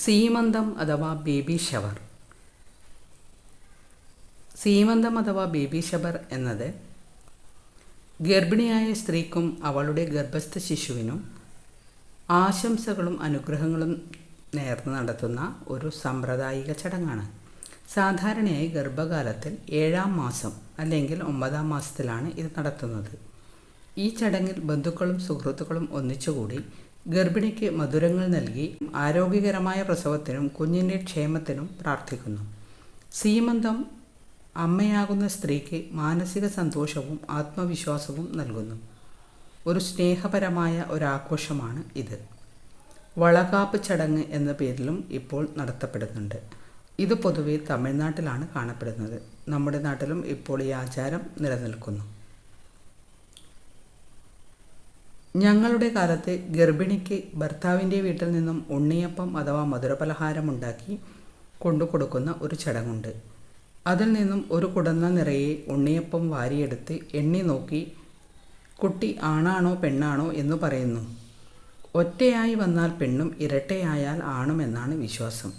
സീമന്തം അഥവാ baby shower. സീമന്തം അഥവാ baby shower എന്നത് ഗർഭിണിയായ സ്ത്രീക്കും അവളുടെ ഗർഭസ്ഥ ശിശുവിനും ആശംസകളും അനുഗ്രഹങ്ങളും നേർന്ന് നടത്തുന്ന ഒരു സാമ്പ്രദായിക ചടങ്ങാണ്. സാധാരണയായി ഗർഭകാലത്തിൽ 7-ാം മാസം അല്ലെങ്കിൽ 9-ാം മാസത്തിലാണ് ഇത് നടത്തുന്നത്. ഈ ചടങ്ങിൽ ബന്ധുക്കളും സുഹൃത്തുക്കളും ഒന്നിച്ചുകൂടി ഗർഭിണിക്ക് മധുരങ്ങൾ നൽകി ആരോഗ്യകരമായ പ്രസവത്തിനും കുഞ്ഞിൻ്റെ ക്ഷേമത്തിനും പ്രാർത്ഥിക്കുന്നു. സീമന്തം അമ്മയാകുന്ന സ്ത്രീക്ക് മാനസിക സന്തോഷവും ആത്മവിശ്വാസവും നൽകുന്നു. ഒരു സ്നേഹപരമായ ഒരാഘോഷമാണ് ഇത്. വളകാപ്പ് ചടങ്ങ് എന്ന പേരിലും ഇപ്പോൾ നടത്തപ്പെടുന്നുണ്ട്. ഇത് പൊതുവെ തമിഴ്നാട്ടിലാണ് കാണപ്പെടുന്നത്. നമ്മുടെ നാട്ടിലും ഇപ്പോൾ ഈ ആചാരം നിലനിൽക്കുന്നു. ഞങ്ങളുടെ കാലത്ത് ഗർഭിണിക്ക് ഭർത്താവിൻ്റെ വീട്ടിൽ നിന്നും ഉണ്ണിയപ്പം അഥവാ മധുരപലഹാരമുണ്ടാക്കി കൊണ്ടുകൊടുക്കുന്ന ഒരു ചടങ്ങുണ്ട്. അതിൽ നിന്നും ഒരു കുടന്ന നിറയെ ഉണ്ണിയപ്പം വാരിയെടുത്ത് എണ്ണി നോക്കി കുട്ടി ആണാണോ പെണ്ണാണോ എന്ന് പറയുന്നു. ഒറ്റയായി വന്നാൽ പെണ്ണും ഇരട്ടയായാൽ ആണും എന്നാണ് വിശ്വാസം.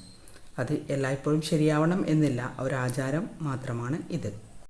അത് എല്ലായ്പ്പോഴും ശരിയാവണം എന്നില്ല, ഒരാചാരം മാത്രമാണ് ഇത്.